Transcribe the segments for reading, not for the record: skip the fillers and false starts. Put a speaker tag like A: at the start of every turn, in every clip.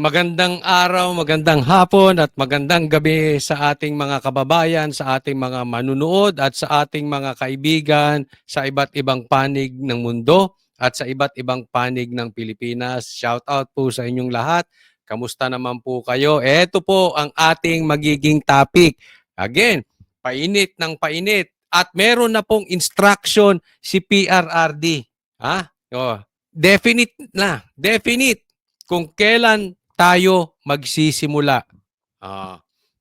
A: Magandang araw, magandang hapon at magandang gabi sa ating mga kababayan, sa ating mga manunood at sa ating mga kaibigan sa iba't ibang panig ng mundo at sa iba't ibang panig ng Pilipinas. Shout out po sa inyong lahat. Kamusta naman po kayo? Ito po ang ating magiging topic. Again, painit ng painit at meron na pong instruction si PRRD. Ha? Oh, definite na, definite kung kailan tayo magsisimula.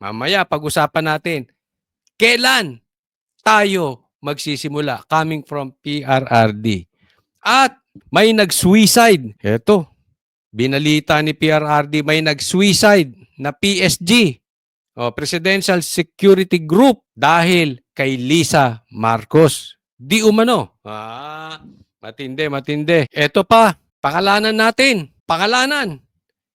A: Mamaya pag-usapan natin, kailan tayo magsisimula coming from PRRD. At may nag-suicide. Ito, binalita ni PRRD, may nag-suicide na PSG, Presidential Security Group, dahil kay Lisa Marcos. Di umano. Matindi, matindi. Ito pa, pangalanan natin. Pangalanan.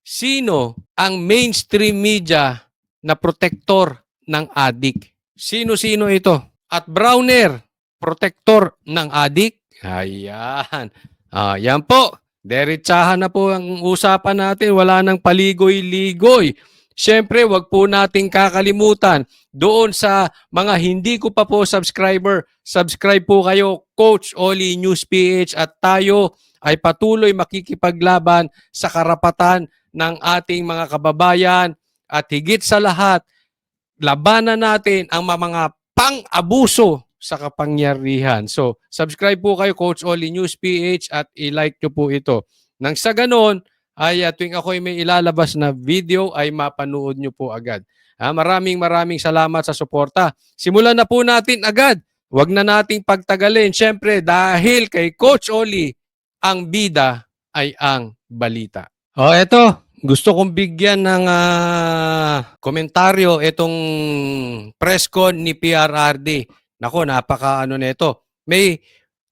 A: Sino ang mainstream media na protektor ng adik? Sino-sino ito? At Browner, protektor ng adik? Ayan. Yan po. Diretsahan na po ang usapan natin. Wala nang paligoy-ligoy. Siyempre, wag po nating kakalimutan doon sa mga hindi ko pa po subscriber. Subscribe po kayo, Coach Oli News PH, at tayo ay patuloy makikipaglaban sa karapatan ng ating mga kababayan at higit sa lahat, labanan natin ang mga pang-abuso sa kapangyarihan. So, subscribe po kayo, Coach Oli News PH, at i-like nyo po ito. Nang sa ganon, ay tuwing ako ay may ilalabas na video, ay mapanood nyo po agad. Maraming salamat sa suporta. Simulan na po natin agad. Huwag na nating pagtagalin. Siyempre, dahil kay Coach Oli, ang bida ay ang balita. Eto. Gusto kong bigyan ng komentaryo itong press con ni PRRD. Nako, napaka nito.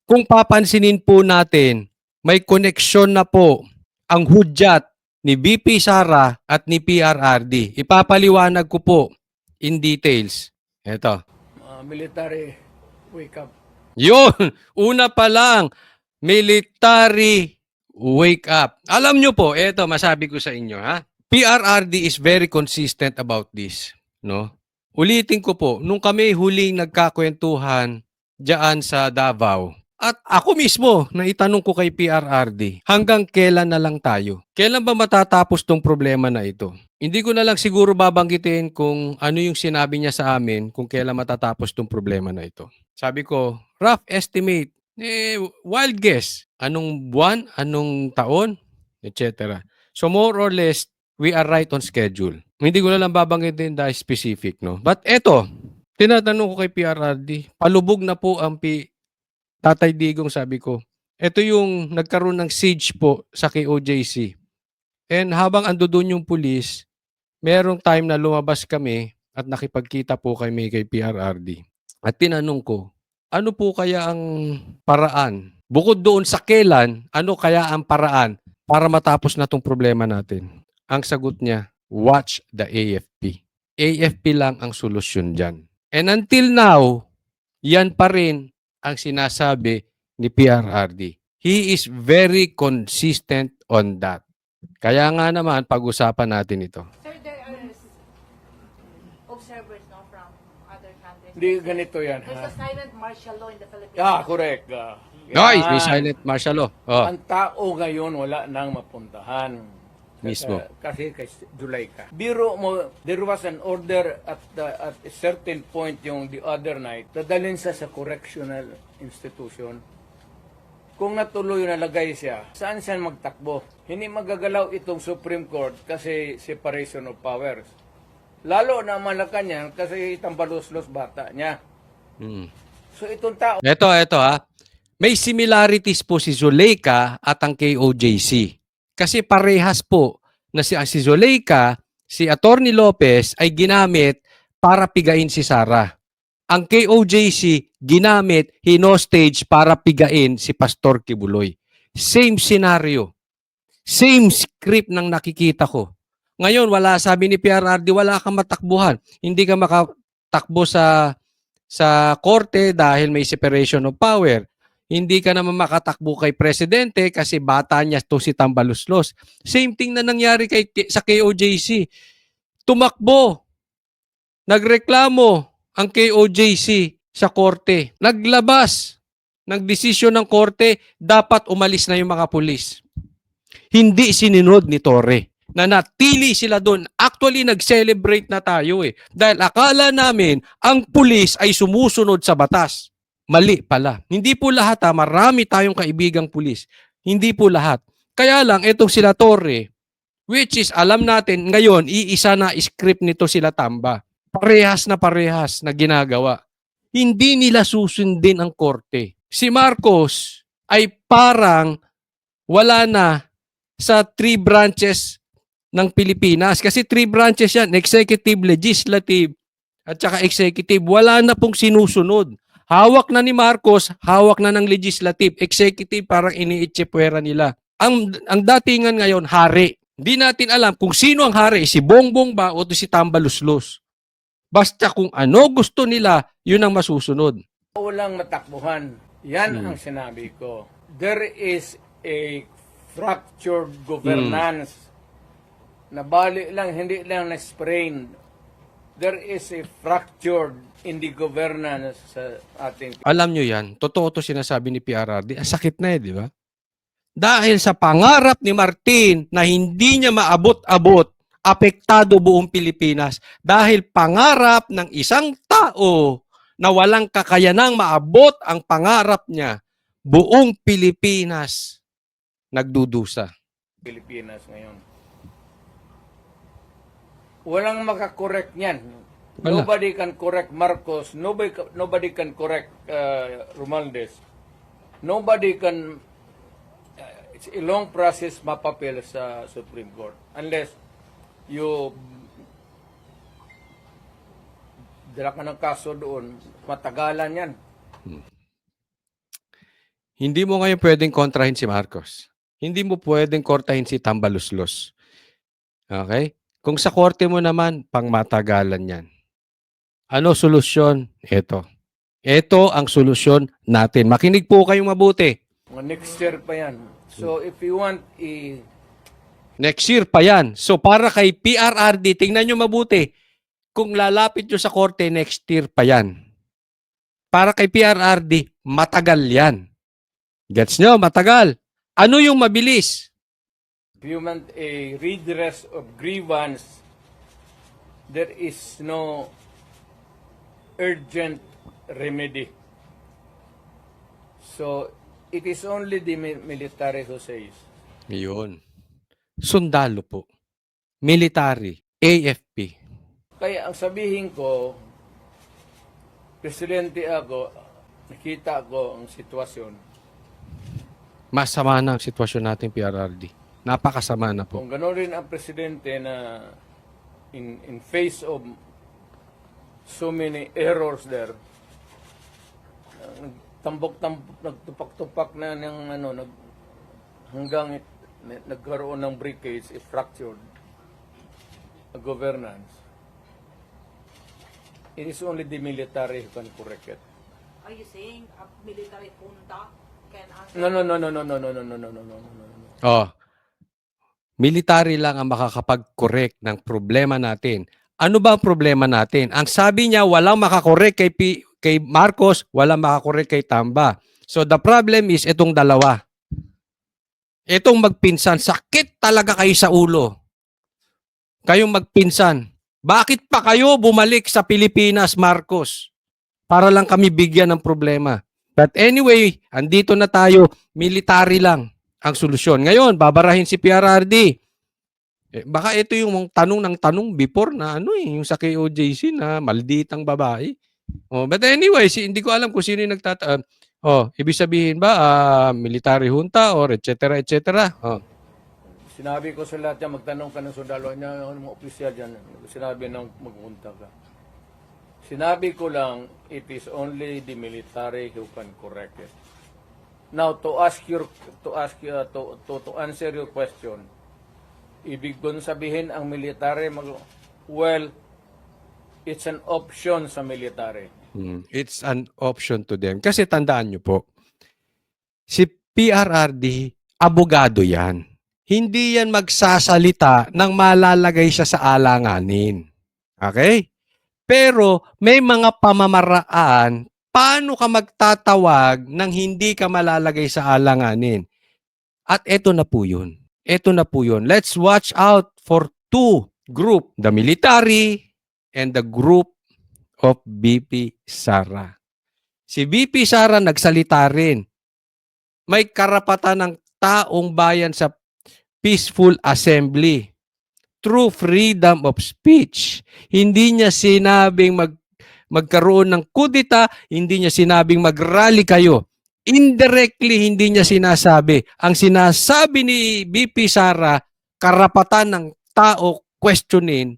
A: Kung papansinin po natin, may koneksyon na po ang hudyat ni BP Sara at ni PRRD. Ipapaliwanag ko po in details. Ito.
B: Military wake up.
A: Yun! Una pa lang, military wake up. Alam nyo po, eto masabi ko sa inyo, PRRD is very consistent about this, no? Ulitin ko po, nung kami huling nagkakwentuhan diyan sa Davao, at ako mismo na itanong ko kay PRRD, hanggang kailan na lang tayo? Kailan ba matatapos tong problema na ito? Hindi ko na lang siguro babanggitin kung ano yung sinabi niya sa amin kung kailan matatapos tong problema na ito. Sabi ko, rough estimate, wild guess. Anong buwan, anong taon, etc. So more or less, we are right on schedule. Hindi ko na lang babanggitin dahil specific, no? But eto, tinatanong ko kay PRRD, palubog na po ang Tatay Digong, sabi ko. Ito yung nagkaroon ng siege po sa KOJC. And habang ando doon yung pulis, merong time na lumabas kami at nakipagkita po kami kay PRRD. At tinanong ko, ano po kaya ang paraan? Bukod doon sa kailan, ano kaya ang paraan para matapos na tong problema natin? Ang sagot niya, watch the AFP. AFP lang ang solusyon dyan. And until now, yan pa rin ang sinasabi ni PRRD. He is very consistent on that. Kaya nga naman, pag-usapan natin ito.
C: Sir, there are observers no, from other countries.
B: Hindi ganito yan.
C: There's a silent martial law in the Philippines.
B: Correct.
A: Guys, may silent martial law.
B: Ang tao ngayon wala nang mapuntahan.
A: Mismo.
B: Kasi kay July ka. Biro mo, there was an order at a certain point yung the other night, dadalhin sa correctional institution. Kung natuloy nalagay siya, saan siya magtakbo? Hindi magagalaw itong Supreme Court kasi separation of powers. Lalo na Malacanang kasi itambalos-los bata niya. So itong tao...
A: Ito May similarities po si Zuleika at ang KOJC. Kasi parehas po na si Zuleika, si Attorney Lopez ay ginamit para pigain si Sara. Ang KOJC ginamit, hinostage para pigain si Pastor Kibuloy. Same scenario. Same script ng nakikita ko. Ngayon, sabi ni PRRD, wala kang matakbuhan. Hindi ka makatakbo sa korte dahil may separation of power. Hindi ka naman makatakbo kay presidente kasi bata niya to si Tambaluslos. Same thing na nangyari sa KOJC. Tumakbo, nagreklamo ang KOJC sa korte. Naglabas ng desisyon ng korte, dapat umalis na yung mga pulis. Hindi sininod ni Torre. Nanatili sila doon. Actually, nag-celebrate na tayo eh. Dahil akala namin ang pulis ay sumusunod sa batas. Mali pala. Hindi po lahat ha. Marami tayong kaibigang pulis. Hindi po lahat. Kaya lang, itong sila Torre, which is alam natin ngayon, iisa na script nito sila Tamba. Parehas na ginagawa. Hindi nila susundin ang korte. Si Marcos ay parang wala na sa 3 branches ng Pilipinas. Kasi 3 branches yan, executive, legislative, at saka executive. Wala na pong sinusunod. Hawak na ni Marcos, hawak na ng legislative. Executive, parang iniitsipwera nila. Ang datingan ngayon, hari. Hindi natin alam kung sino ang hari, si Bongbong ba o si Tambaluslos. Basta kung ano gusto nila, yun ang masusunod.
B: Walang matakbuhan. Yan ang sinabi ko. There is a fractured governance na bali lang, hindi lang na-sprain. There is a fractured in the governance sa ating.
A: Alam nyo yan, totoo to sinasabi ni PRRD. Ang sakit na di ba? Dahil sa pangarap ni Martin na hindi niya maabot-abot, apektado buong Pilipinas. Dahil pangarap ng isang tao na walang kakayanang maabot ang pangarap niya, buong Pilipinas nagdudusa.
B: Pilipinas ngayon. Walang makakorek niyan.
A: Wala.
B: Nobody can correct Marcos. Nobody can correct Romualdez. Nobody can. It's a long process mapapil sa Supreme Court unless you dala ka ng kaso doon, matagalan yan.
A: Hindi mo ngayon pwedeng kontrahin si Marcos. Hindi mo pwedeng kortahin si Tambaluslos. Okay? Kung sa korte mo naman, pangmatagalan yan. Ano solusyon? Ito. Ito ang solusyon natin. Makinig po kayong mabuti.
B: Mga next year pa yan. So if you want
A: Next year pa yan. So para kay PRRD, tingnan nyo mabuti. Kung lalapit nyo sa korte, next year pa yan. Para kay PRRD, matagal yan. Gets nyo? Matagal. Ano yung mabilis?
B: if you want a redress of grievance, there is no urgent remedy. So, it is only the military who says.
A: Yun. Sundalo po. Military. AFP.
B: Kaya ang sabihin ko, presidente ako, nakita ko ang sitwasyon.
A: Masama na ang sitwasyon natin, PRRD. Napakasama na po.
B: Kung gano'n rin ang presidente na in face of so many errors there, nagtupak-tupak na ng hanggang nagkaroon ng breakage, fractured governance. It is only the military who can correct it.
C: Are you saying a military junta can answer?
B: No.
A: Oh. Military lang ang makakapag-correct ng problema natin. Ano ba ang problema natin? Ang sabi niya, walang makakorek kay Marcos, walang makakorek kay Tamba. So the problem is itong dalawa. Itong magpinsan, sakit talaga kayo sa ulo. Kayong magpinsan. Bakit pa kayo bumalik sa Pilipinas, Marcos? Para lang kami bigyan ng problema. But anyway, andito na tayo, military lang ang solusyon. Ngayon, babarahin si PRRD. Baka ito yung tanong ng tanong before na yung sa KOJC na malditang babae. But anyway, hindi ko alam kung sino yung ibig sabihin ba military junta or et cetera, et cetera.
B: Sinabi ko sa lahat niya, magtanong ka ng sundalo niya, mga opisyal dyan. Sinabi nang magpunta ka. Sinabi ko lang, it is only the military who can correct it. Now, to answer your question, ibig ko sabihin ang military, well, it's an option sa military.
A: It's an option to them. Kasi tandaan nyo po, Si PRRD, abogado yan. Hindi yan magsasalita nang malalagay siya sa alanganin. Okay? Pero may mga pamamaraan paano ka magtatawag nang hindi ka malalagay sa alanganin. At eto na po yun. Eto na po yun. Let's watch out for two group. The military and the group of BP Sara. Si BP Sara nagsalita rin. May karapatan ng taong bayan sa peaceful assembly. True freedom of speech. Hindi niya sinabing magkaroon ng kudita, hindi niya sinabing mag-rally kayo. Indirectly, hindi niya sinasabi. Ang sinasabi ni BP Sara, karapatan ng tao questionin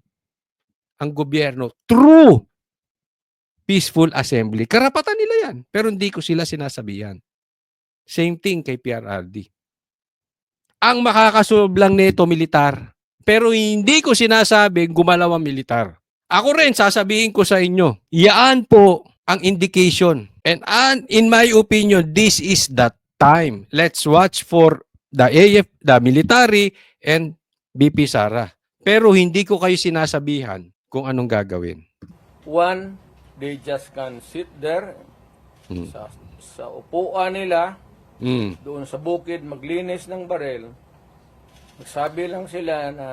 A: ang gobyerno. True peaceful assembly. Karapatan nila yan. Pero hindi ko sila sinasabihan. Same thing kay PRRD. Ang makakasolve lang nito, militar. Pero hindi ko sinasabing gumalaw ang militar. Ako rin, sasabihin ko sa inyo, yaan po ang indication. And in my opinion, this is the time. Let's watch for the the military, and BP Sara. Pero hindi ko kayo sinasabihan kung anong gagawin.
B: One, they just can sit there sa upuan nila, doon sa bukid, maglinis ng barel. Magsabi lang sila na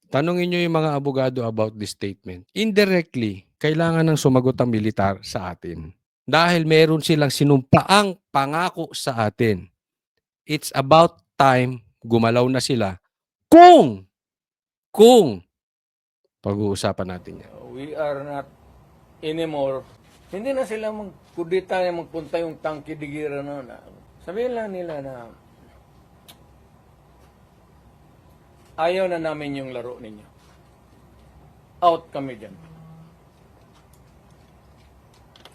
A: Tanungin nyo yung mga abogado about this statement. Indirectly, kailangan ng sumagot ang militar sa atin. Dahil meron silang sinumpaang pangako sa atin. It's about time gumalaw na sila kung pag-uusapan natin yan.
B: we are not anymore. Hindi na sila magkudita na magpunta yung tangki digira na. Sabihin lang nila na ayaw na namin yung laro ninyo. Out kami dyan.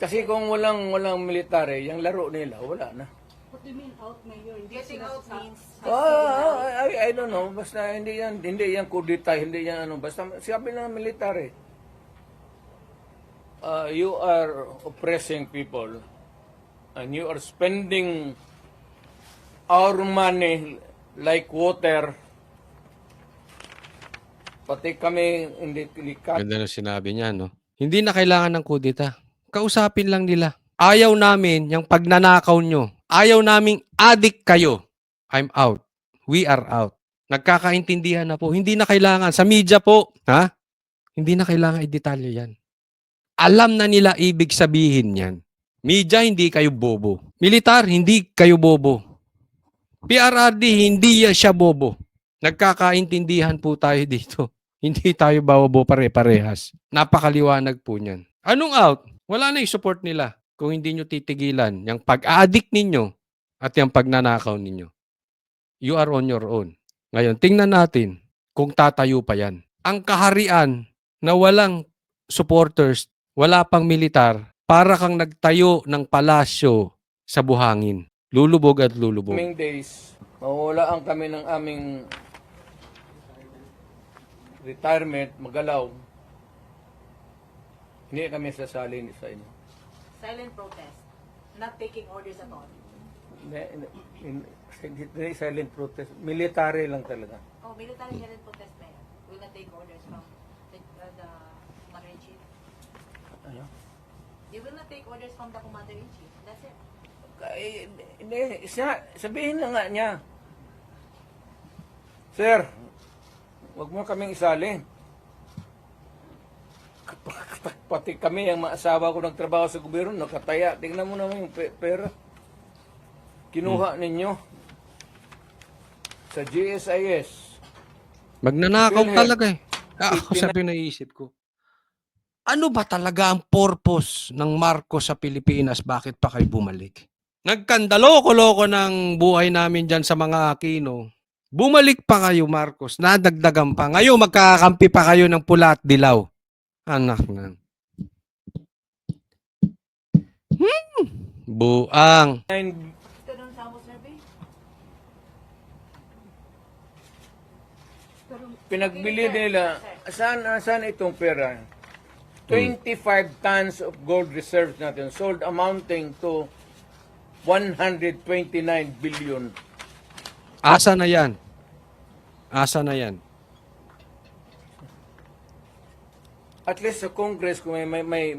B: Kasi kung walang military, yung laro nila, wala na.
C: What do you mean out, Mayor? Getting out means...
B: I don't know. Basta hindi yan kudita, hindi yan ano. Basta sabi ng military, you are oppressing people and you are spending our money like water. Pati kami hindi likat.
A: Ganda na sinabi niya, no? Hindi na kailangan ng kudita. Kausapin lang nila. Ayaw namin yung pagnanakaw nyo. Ayaw naming addict kayo. I'm out. We are out. Nagkakaintindihan na po. Hindi na kailangan. Sa media po, ha? Hindi na kailangan i-detalye yan. Alam na nila ibig sabihin yan. Media, hindi kayo bobo. Militar, hindi kayo bobo. PRRD, hindi siya bobo. Nagkakaintindihan po tayo dito. Hindi tayo bobo pare-parehas. Napakaliwanag po niyan. Anong out? Wala na yung support nila kung hindi nyo titigilan yung pag-addict ninyo at yung pagnanakaw ninyo. You are on your own. Ngayon, tingnan natin kung tatayo pa yan. Ang kaharian na walang supporters, wala pang militar, para kang nagtayo ng palasyo sa buhangin. Lulubog at lulubog.
B: Coming days, mawawalaan kami ng aming retirement, magalaw. Hindi kami sasali sa inyo.
C: Silent protest. Not taking orders at all.
B: Hindi silent protest. Military lang talaga.
C: Oh, military silent protest, Mayor. Will not take orders from the Commander-in-Chief.
B: Ano?
C: They will not take orders from the Commander-in-Chief. That's it.
B: Hindi, sabihin na nga niya. Sir, wag mo kaming isali. Pati kami, ang mga asawa ko nagtrabaho sa gobyerno, nakataya. Tingnan mo naman yung pera. Kinuha ninyo sa GSIS.
A: Magnanakaw
B: Philhead.
A: talaga eh. Ako sabi naisip ko. Ano ba talaga ang purpose ng Marcos sa Pilipinas? Bakit pa kayo bumalik? Nagkandaloko-loko ng buhay namin dyan sa mga Aquino. Bumalik pa kayo, Marcos. Nadagdagan pa. Ngayon, magkakampi pa kayo ng pula at dilaw. Anak na. Buang.
C: Ito doon sa Amo survey.
B: Pinagbili nila, saan itong pera? 25 tons of gold reserves natin sold amounting to 129 billion.
A: Asa na yan? Asa na yan?
B: At least sa Congress, kung may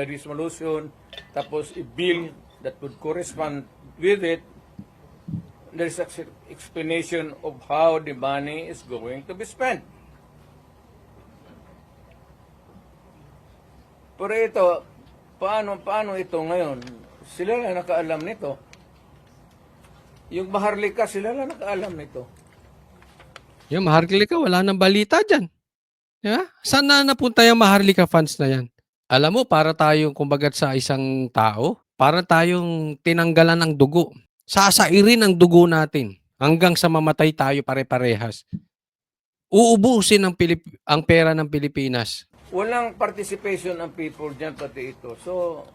B: resolution, tapos i-bill that would correspond with it, there's an explanation of how the money is going to be spent. Pero ito, paano ito ngayon? Sila lang nakaalam nito. Yung Maharlika, sila lang nakaalam nito.
A: Yung Maharlika, wala nang balita dyan. Diba? Saan na napunta yung Maharlika funds na yan? Alam mo, para tayong kumbagat sa isang tao, para tayong tinanggalan ng dugo. Sasairin ang dugo natin hanggang sa mamatay tayo pare-parehas. Uubusin ang pera ng Pilipinas.
B: Walang participation ng people dyan, pati ito. So,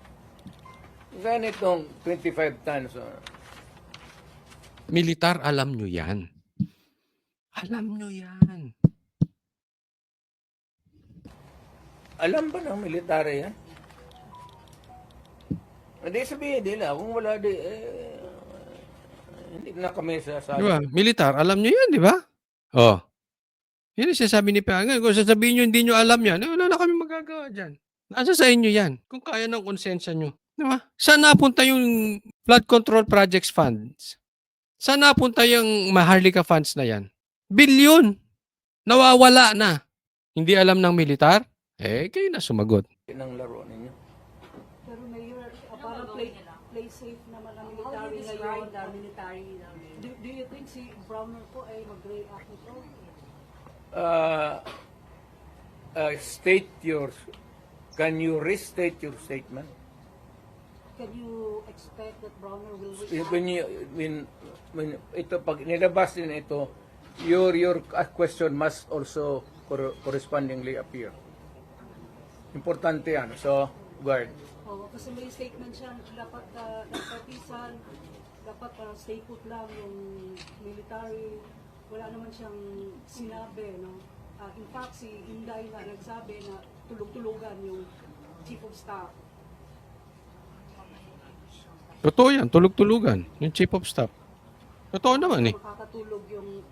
B: ganitong 25 tons.
A: Militar, alam nyo yan. Alam nyo yan.
B: Alam ba ng military yan? Hindi sabihin nila, kung wala hindi na kami sasabi.
A: Diba? Militar, alam nyo yan, di ba? Oh. Yan ang sinasabi ni Pangan. Kung sasabihin nyo hindi nyo alam yan, wala na kami magagawa dyan. Nasa sa inyo yan. Kung kaya ng konsensya nyo. Di ba? Saan napunta yung flood control projects funds? Saan napunta yung Maharlika funds na yan? Bilyon. Nawawala na. Hindi alam ng militar? Kayo na sumagot.
B: Ng laro ninyo.
D: Pero Mayor, parang play safe naman ang military ngayon. Do you think si Browner po ay mag-react nito?
B: Can you restate your statement?
D: Can you expect that Browner will react?
B: When ito, pag nilabas din ito, your question must also correspondingly appear. Importante yan. So, guard.
D: Kasi may statement siya, dapat nagpartisan, dapat stay put lang yung military. Wala naman siyang sinabi, no? In fact, si Inday na nagsabi na tulog-tulugan yung chief of staff.
A: Totoo yan. Tulog-tulugan. Yung chief of staff. Totoo naman eh.
D: Makakatulog yung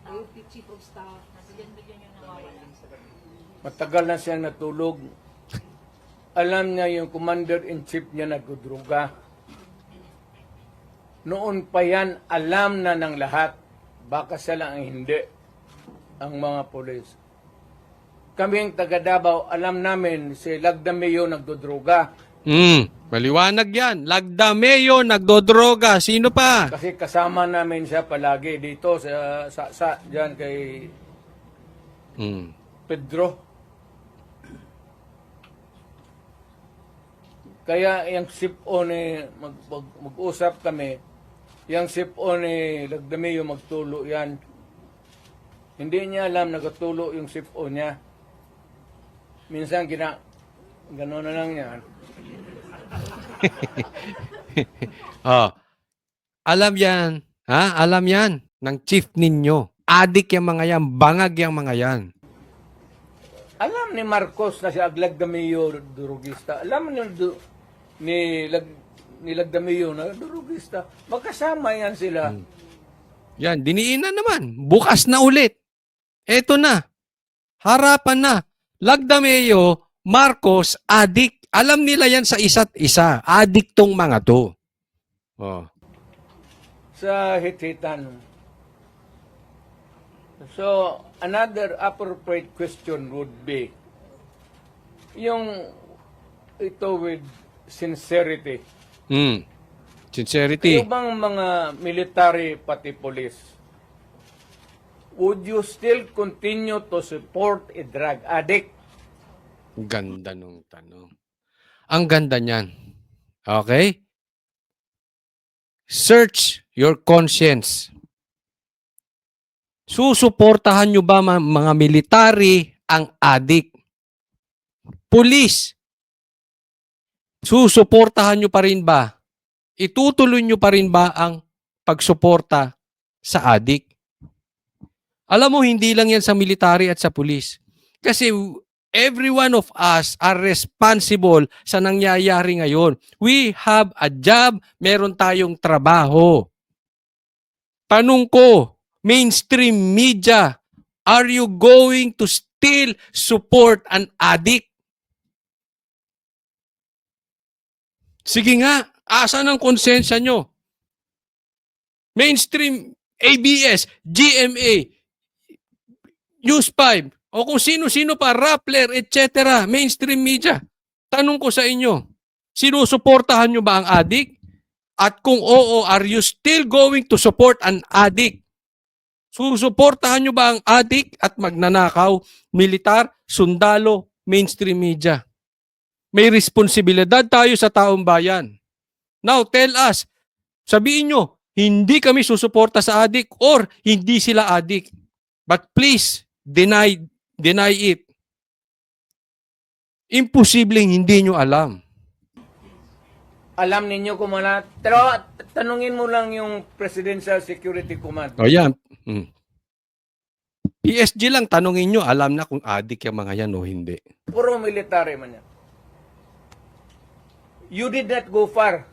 D: AFP chief of staff.
C: Bilyon yung nawawala.
B: Matagal na siyang natulog. Alam niya yung commander-in-chief niya nagdudruga. Noon pa yan, alam na ng lahat. Baka siya lang ang hindi. Ang mga polis. Kaming taga Davao, alam namin si Lagdameo nagdudruga.
A: Maliwanag yan. Lagdameo, nagdodroga. Sino pa?
B: Kasi kasama namin siya palagi dito sa diyan kay Pedro. Kaya yung sip-o ni mag-usap kami, yung sip-o ni Lagdameo magtulo yan. Hindi niya alam nagtulo yung sip-o niya. Minsan gano'n na lang yan.
A: Alam yan. Ha? Alam yan ng chief ninyo. Adik yung mga yan. Bangag yung mga yan.
B: Alam ni Marcos na si Lagdameo durugista. Alam ni Lagdameo na durugista. Magkasama yan sila.
A: Yan, diniin na naman. Bukas na ulit. Eto na. Harapan na. Lagdameo, Marcos, adik. Alam nila yan sa isa't isa. Adik tong mga to.
B: Sa hit-hitan. So, another appropriate question would be, yung ito with sincerity.
A: Sincerity.
B: Yung bang mga military pati police, would you still continue to support a drug addict?
A: Ganda nung tanong. Ang ganda niyan. Okay? Search your conscience. Susuportahan nyo ba mga military ang adik? Police. Susuportahan nyo pa rin ba? Itutuloy nyo pa rin ba ang pagsuporta sa adik? Alam mo, hindi lang yan sa military at sa police. Kasi Every one of us are responsible sa nangyayari ngayon. We have a job, meron tayong trabaho. Tanong ko, mainstream media, are you going to still support an addict? Sige nga, asan ang konsensya nyo? Mainstream, ABS, GMA, News 5, o kung sino-sino pa, Rappler, etc., mainstream media. Tanong ko sa inyo, sinusuportahan nyo ba ang addict? At kung oo, are you still going to support an addict? Susuportahan nyo ba ang addict at magnanakaw, militar, sundalo, mainstream media? May responsibilidad tayo sa taong bayan. Now, tell us, sabihin nyo, hindi kami susuporta sa addict or hindi sila addict. But please, deny it. Imposibleng hindi nyo alam.
B: Alam ninyo kung mga, pero tanungin mo lang yung Presidential Security Command.
A: O yan. PSG lang, tanungin nyo, alam na kung addict yung mga yan o hindi.
B: Puro military man yan. You did not go far.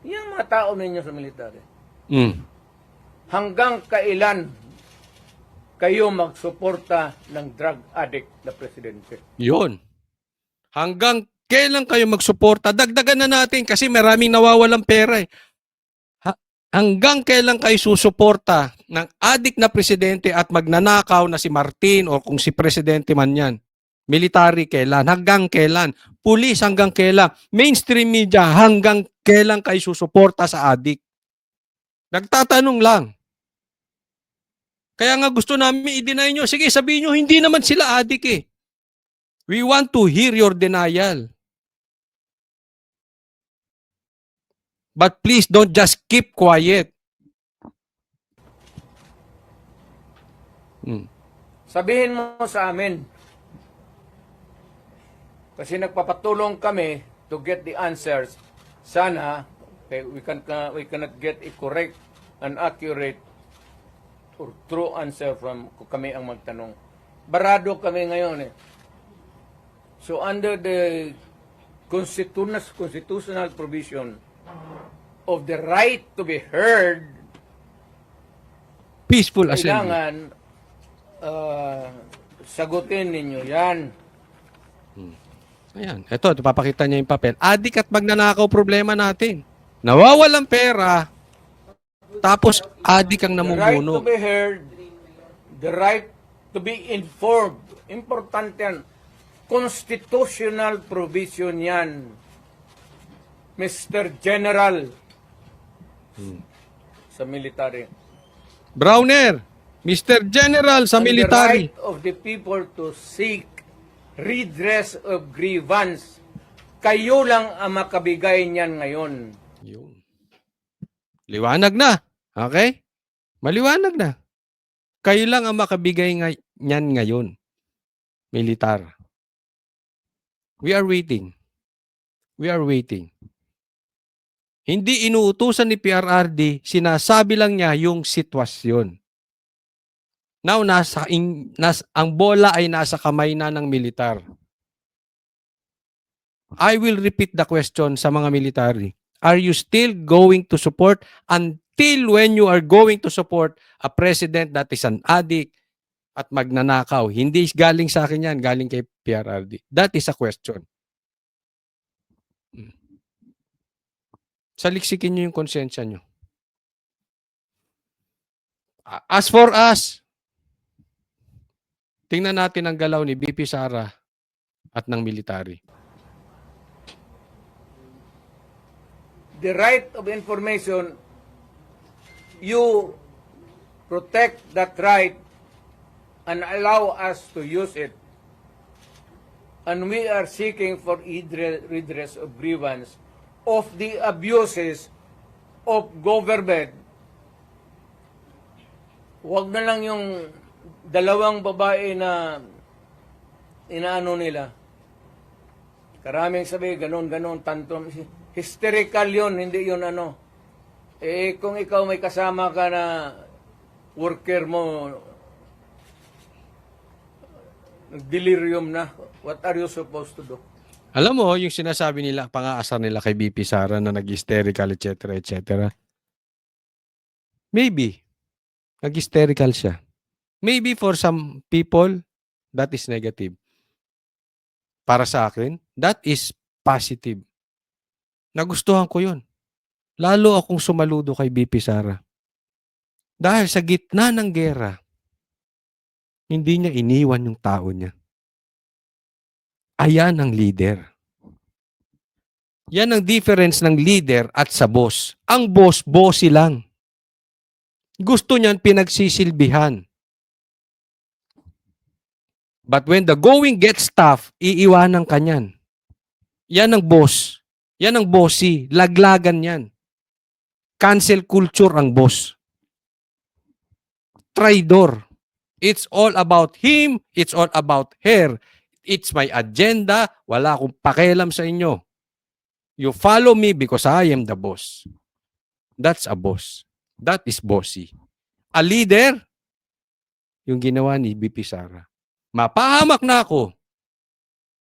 B: Yung mga tao ninyo sa military. Hanggang kailan kayo magsuporta ng drug addict na presidente?
A: Yun. Hanggang kailan kayo magsuporta? Dagdagan na natin kasi maraming nawawalang pera eh. Hanggang kailan kayo susuporta ng addict na presidente at magnanakaw na si Martin o kung si presidente man yan? Military kailan? Hanggang kailan? Pulis hanggang kailan? Mainstream media hanggang kailan kayo susuporta sa addict? Nagtatanong lang. Kaya nga gusto namin i-deny nyo. Sige, sabihin nyo, hindi naman sila addict eh. We want to hear your denial. But please don't just keep quiet.
B: Sabihin mo sa amin, kasi nagpapatulong kami to get the answers. Sana we cannot get a correct and accurate or true answer from kami ang magtanong. Barado kami ngayon eh. So under the constitutional provision of the right to be heard,
A: Peaceful assembly.
B: kailangan sagutin ninyo yan.
A: Ayan, ito, papakita niya yung papel. Adik at magnanakaw problema natin. Nawawalang pera, tapos adik ang
B: The right to
A: namumuno.
B: be heard, the right to be informed. Importante yan. Constitutional provision yan. Mr. General sa military.
A: Browner, Mr. General sa
B: And
A: military.
B: the right of the people to seek redress of grievance. Kayo lang ang makabigay niyan ngayon.
A: Yun. Liwanag na. Okay? Maliwanag na. Kayo lang ang makabigay niyan ngayon. Militar. We are waiting. We are waiting. Hindi inuutusan ni PRRD, sinasabi lang niya yung sitwasyon. Now, ang bola ay nasa kamay na ng militar. I will repeat the question sa mga military. Are you still going to support until when you are going to support a president that is an addict at magnanakaw? Hindi galing sa akin yan, galing kay PRRD. That is a question. Saliksikin nyo yung konsensya nyo. As for us, tingnan natin ang galaw ni BP Sara at ng military.
B: The right of information, you protect that right and allow us to use it. And we are seeking for redress of grievance of the abuses of government. Huwag na lang yung dalawang babae na inaano nila. Karaming sabi, ganon, tantrum. Hysterical yun, hindi yun ano. Eh, kung ikaw may kasama ka na worker mo, delirium na. What are you supposed to do?
A: Alam mo, yung sinasabi nila, pang-aasar nila kay BP Sara na nag-hysterical, etc., etc. Maybe, nag-hysterical siya. Maybe for some people, that is negative. Para sa akin, that is positive. Nagustuhan ko yun. Lalo akong sumaludo kay BP Sara. Dahil sa gitna ng gera, hindi niya iniwan yung tao niya. Ayan ang leader. Yan ang difference ng leader at sa boss. Ang boss, bossy lang. Gusto niyan pinagsisilbihan. But when the going gets tough, iiwanan ka niyan. Yan ang boss. Yan ang bossy. Laglagan yan. Cancel culture ang boss. Traidor. It's all about him. It's all about her. It's my agenda. Wala akong pakialam sa inyo. You follow me because I am the boss. That's a boss. That is bossy. A leader, yung ginawa ni BP Sara. Mapahamak na ako.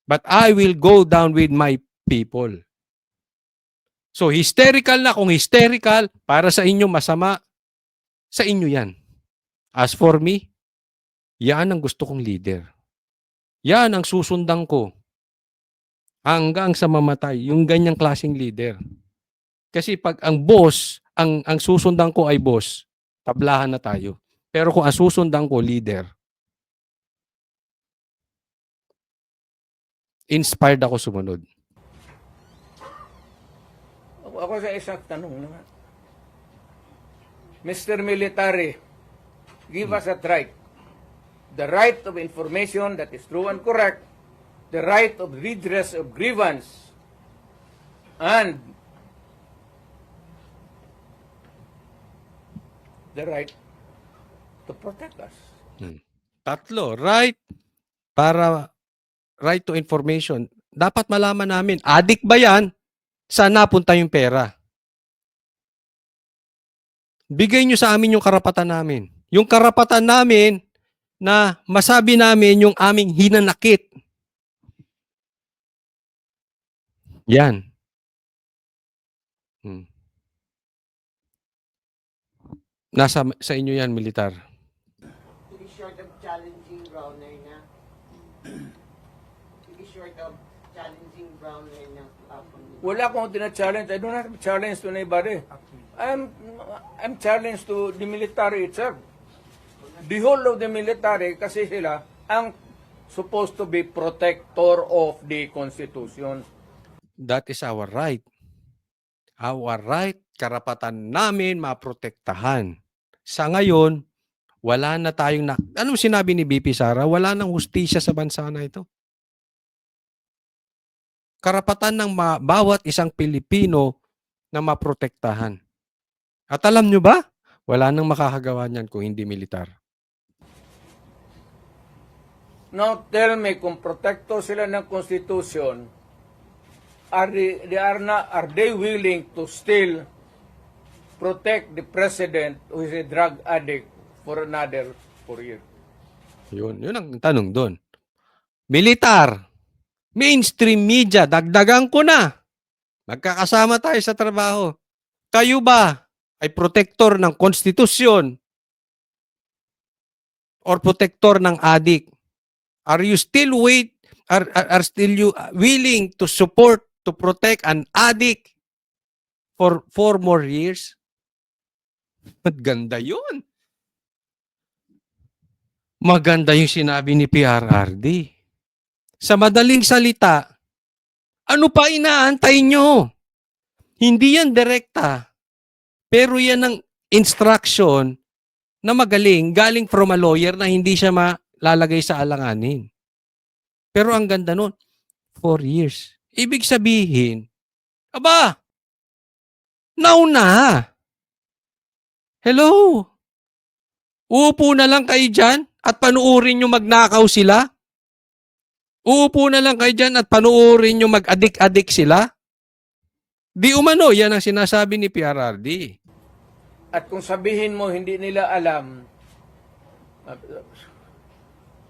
A: But I will go down with my people. So hysterical na, kung hysterical, para sa inyo masama, sa inyo yan. As for me, yan ang gusto kong leader. Yan ang susundan ko. Hanggang sa mamatay, yung ganyang klaseng leader. Kasi pag ang boss, ang susundan ko ay boss, tablahan na tayo. Pero kung ang susundan ko, leader, inspired ako sumunod.
B: Ako sa isang tanong naman. Mr. Military, give us a right. The right of information that is true and correct, the right of redress of grievance, and the right to protect us.
A: Tatlo, right to information. Dapat malaman namin, adik ba yan? Saan napunta yung pera? Bigay nyo sa amin yung karapatan namin. Yung karapatan namin na masabi namin yung aming hinanakit. Yan. Nasa sa inyo yan, militar.
E: To be short of challenging Browner na. To be short of challenging Browner na.
B: Wala akong tina-challenge. I don't have a challenge to anybody. I'm challenged to the military itself. The whole of the military, kasi sila ang supposed to be protector of the Constitution.
A: That is our right. Our right, karapatan namin maprotektahan. Sa ngayon, wala na tayong anong sinabi ni BP Sara? Wala nang hustisya sa bansa na ito. Karapatan ng bawat isang Pilipino na maprotektahan. At alam nyo ba? Wala nang makakagawa niyan kung hindi militar.
B: Now tell me, kung protector sila ng Constitution, are they willing to still protect the president who is a drug addict for another 4 years?
A: Yun ang tanong doon. Militar, mainstream media, dagdagan ko na. Magkakasama tayo sa trabaho. Kayo ba ay protector ng konstitusyon or protector ng addict? Are you still you willing to support, to protect an addict for 4 more years? Maganda yun. Maganda yung sinabi ni PRRD. Sa madaling salita, ano pa inaantay nyo? Hindi yan direkta. Pero yan ang instruction na magaling, galing from a lawyer na hindi siya malalagay sa alanganin. Pero ang ganda nun, 4 years. Ibig sabihin, aba, nauna. Hello? Uupo na lang kayo dyan at panuorin nyo magnakaw sila? Uupo na lang kayo dyan at panuorin nyo mag-adik-adik sila? Di umano, yan ang sinasabi ni PRRD.
B: At kung sabihin mo hindi nila alam,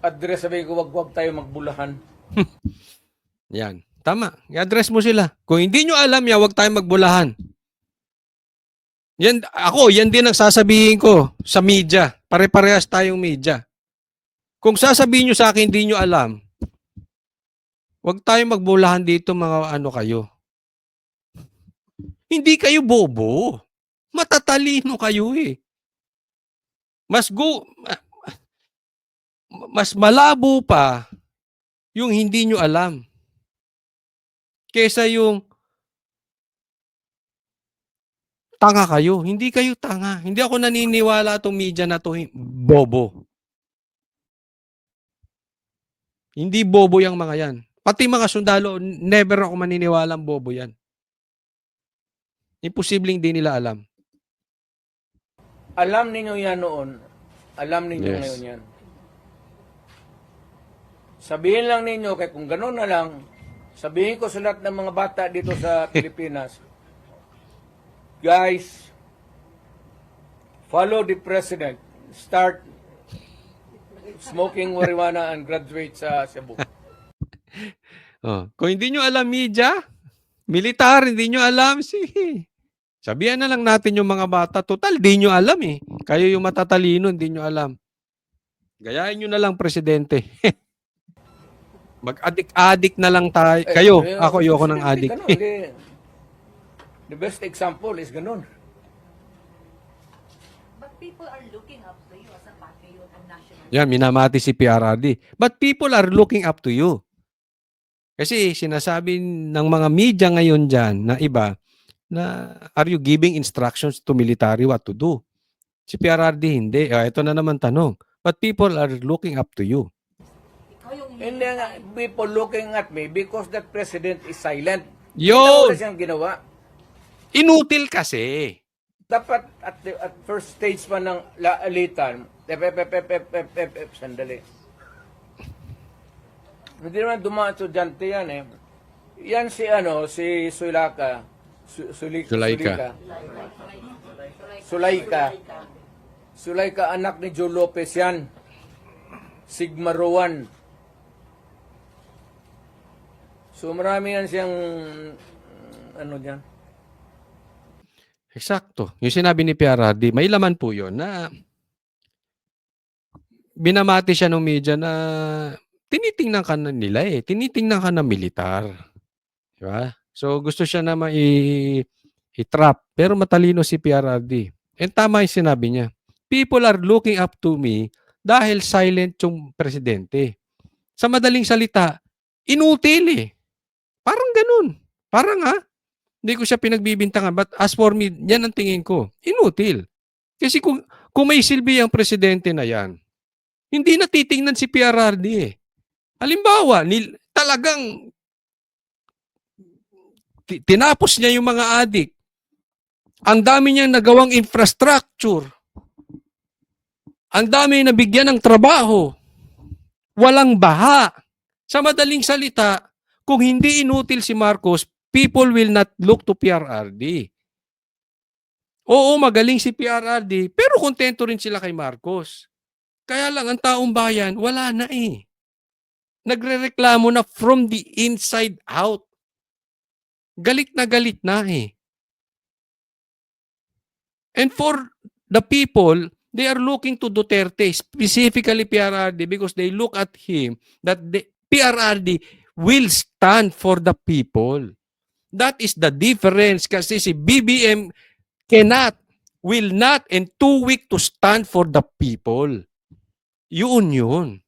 B: address, sabi ko, wag tayo magbulahan.
A: Yan. Tama. I-address mo sila. Kung hindi nyo alam yan, huwag tayong magbulahan. Yan din ang sasabihin ko sa media. Pare-parehas tayong media. Kung sasabihin nyo sa akin, hindi nyo alam, huwag tayong magbulahan dito, mga ano kayo. Hindi kayo bobo. Matatalino kayo eh. Mas malabo pa yung hindi nyo alam kesa yung tanga kayo. Hindi kayo tanga. Hindi ako naniniwala itong media na to bobo. Hindi bobo yung mga yan. Pati mga sundalo, never ako maniniwalang bobo yan. Imposibleng di nila alam.
B: Alam ninyo yan noon. Alam ninyo
A: Yes.
B: ngayon yan. Sabihin lang ninyo, kaya kung gano'n na lang, sabihin ko sa lahat ng mga bata dito sa Pilipinas, guys, follow the president. Start smoking marijuana and graduate sa Cebu.
A: Oh. Kung hindi nyo alam media, militar, hindi nyo alam, sige. Sabihan na lang natin yung mga bata. Total, di nyo alam eh. Kayo yung matatalino, hindi nyo alam. Gayahin nyo na lang, presidente. Mag-adik-adik na lang tayo. Kayo, ako, ayoko ng adik.
B: The best example is ganun.
C: But people are looking up to you as a patriot and national.
A: Yan, minamati si PRRD. But people are looking up to you. Kasi sinasabi ng mga media ngayon dyan na iba, na are you giving instructions to military what to do? Si PRRD hindi. Ito na naman tanong. But people are looking up to you.
C: Ikaw yung
B: And then people looking at me because that president is silent.
A: Yun!
B: Wala siyang ginawa.
A: Inutil kasi.
B: Dapat at first stage pa ng laalitan, sandali. Hindi naman dumaan estudyante yan eh. Yan si Sulaika. Sulaika, anak ni Joe Lopez yan. Sigma Rowan. So marami yan siyang dyan.
A: Eksakto. Yung sinabi ni PRRD, may laman po yun na binamati siya ng media na tinitingnan ka na nila eh. Tinitingnan ka na militar. Diba? So gusto siya na i-trap. Pero matalino si PRRD. And tama yung sinabi niya. People are looking up to me dahil silent yung presidente. Sa madaling salita, inutil eh. Parang ganun. Parang hindi ko siya pinagbibintangan. But as for me, yan ang tingin ko. Inutil. Kasi kung may silbi ang presidente na yan, hindi na titingnan si PRRD eh. Halimbawa, talagang tinapos niya yung mga adik. Ang dami niyang nagawang infrastructure. Ang dami nabigyan ng trabaho. Walang baha. Sa madaling salita, kung hindi inutil si Marcos, people will not look to PRRD. Oo, magaling si PRRD, pero kontento rin sila kay Marcos. Kaya lang, ang taong bayan, wala na eh. Nagrereklamo na from the inside out. Galit na eh. And for the people, they are looking to Duterte, specifically PRRD, because they look at him that the PRRD will stand for the people. That is the difference kasi si BBM will not, and too weak to stand for the people. Yun.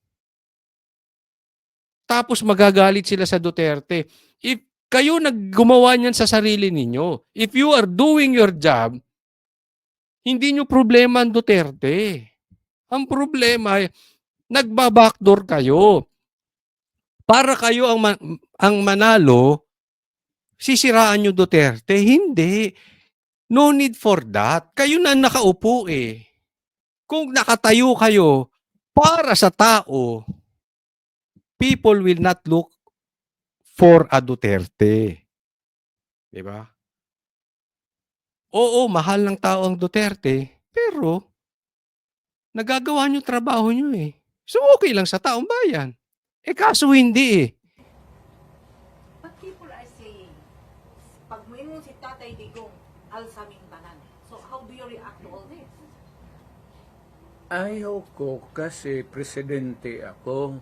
A: Tapos magagalit sila sa Duterte. If kayo naggumawa niyan sa sarili ninyo, if you are doing your job, hindi nyo problema ang Duterte. Ang problema ay nagbabackdoor kayo. Para kayo ang manalo, sisiraan nyo Duterte. Hindi. No need for that. Kayo na nakaupo eh. Kung nakatayo kayo para sa tao, people will not look for a Duterte. Diba? Oo, mahal ng tao ang Duterte, pero nagagawa nyo trabaho nyo eh. So okay lang sa taong bayan. Kaso hindi eh.
C: But people are saying, pag mo si Tatay Digong, alsaming tanan. So how do you react to all this?
B: Ayaw ko kasi presidente ako.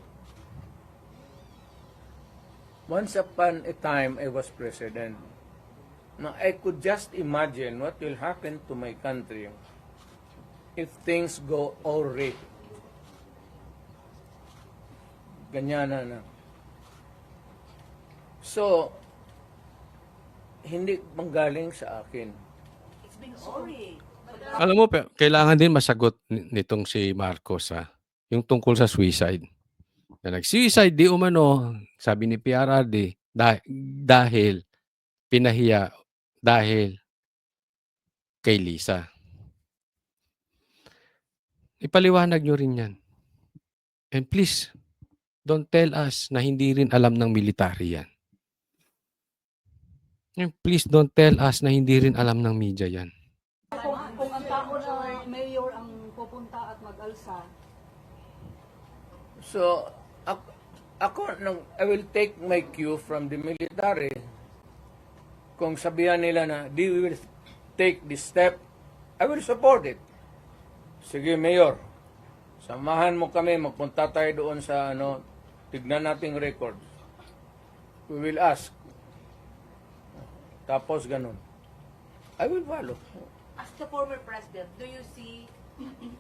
B: Once upon a time, I was president. Now, I could just imagine what will happen to my country if things go awry. Ganyan na. So, hindi manggaling sa akin.
C: It's been already.
A: Alam mo, kailangan din masagot nitong si Marcos yung tungkol sa suicide. Na nag-suicide di umano, sabi ni PRRD, dahil pinahiya dahil kay Lisa. Ipaliwanag nyo rin yan. And please, don't tell us na hindi rin alam ng military yan. And please don't tell us na hindi rin alam ng media yan.
D: Kung ang tao na mayor ang pupunta at mag-alsa,
B: So, I will take my cue from the military. Kung sabihan nila na, we will take this step, I will support it. Sige, Mayor, samahan mo kami, magpunta tayo doon sa, tignan nating records. We will ask. Tapos ganun. I will follow.
C: As the former president, do you see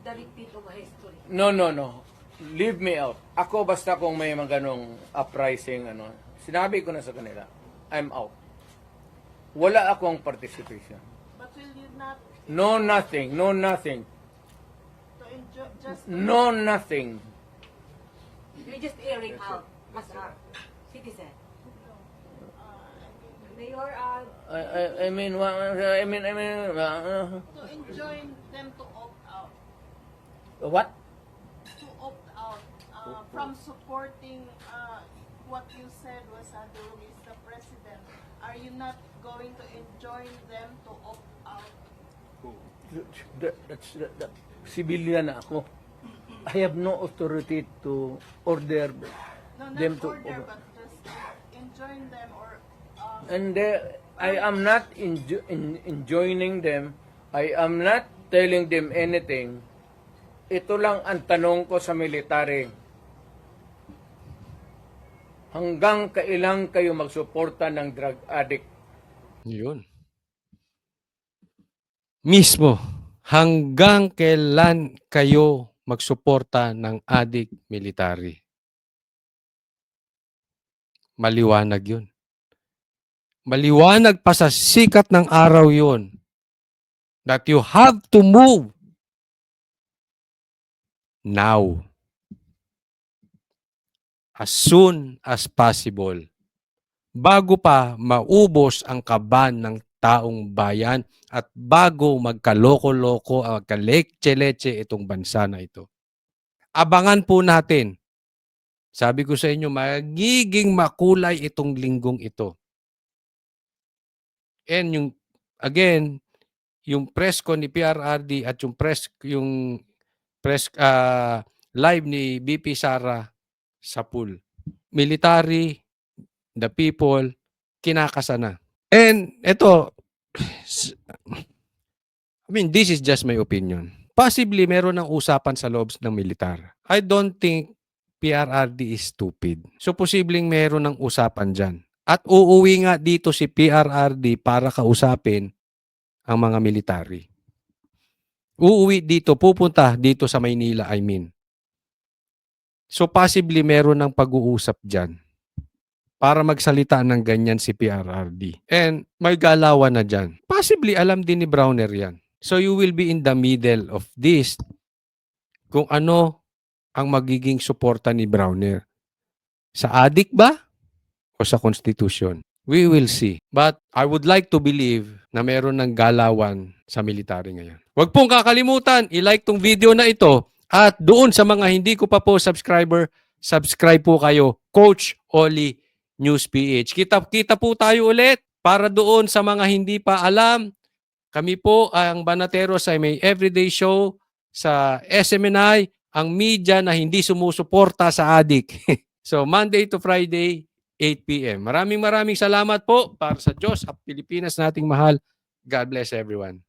C: the repeat of history?
B: No. Leave me out. Ako basta kung may mga ganong uprising, sinabi ko na sa kanila, I'm out. Wala akong participation.
E: But will you not
B: No nothing.
E: to enjoy just
B: No nothing.
C: You're just airing out as a citizen. Mayor,
B: I mean,
E: to enjoin them to opt out?
B: what?
E: To opt out from supporting what you said was Durong is the president. Are you not going to enjoin them to opt out?
B: Civilian na ako. I have no authority to order
E: No, not
B: them to.
E: order, but just enjoin them or
B: And I am not enjoining them. I am not telling them anything. Ito lang ang tanong ko sa military. Hanggang kailan kayo magsuporta ng drug addict?
A: Yun. Mismo, hanggang kailan kayo magsuporta ng addict military? Maliwanag yun. Maliwanag pa sa sikat ng araw yun that you have to move now. As soon as possible. Bago pa maubos ang kaban ng taong bayan at bago magkaloko-loko, magkalekche-leche itong bansa na ito. Abangan po natin. Sabi ko sa inyo, magiging makulay itong linggong ito. And yung press ko ni PRRD at yung press live ni BP Sara sa pool. Military, the people, kinakasa na. And ito, this is just my opinion. Possibly meron ng usapan sa loob ng militar. I don't think PRRD is stupid. So posibleng meron ng usapan dyan. At uuwi nga dito si PRRD para kausapin ang mga military. Uuwi dito, pupunta dito sa Maynila, I mean. So possibly meron ng pag-uusap dyan para magsalita ng ganyan si PRRD. And may galawan na dyan. Possibly alam din ni Browner yan. So you will be in the middle of this kung ano ang magiging suporta ni Browner. Sa adik ba? O sa Constitution? We will see. But I would like to believe na meron ng galawan sa military ngayon. Huwag pong kakalimutan, i-like tong video na ito. At doon sa mga hindi ko pa po subscriber, subscribe po kayo. Coach Oli News PH. Kita po tayo ulit para doon sa mga hindi pa alam. Kami po ang Banateros ay may everyday show sa SMNI ang media na hindi sumusuporta sa adik. So Monday to Friday, 8 p.m. Maraming salamat po para sa Diyos at Pilipinas nating mahal. God bless everyone.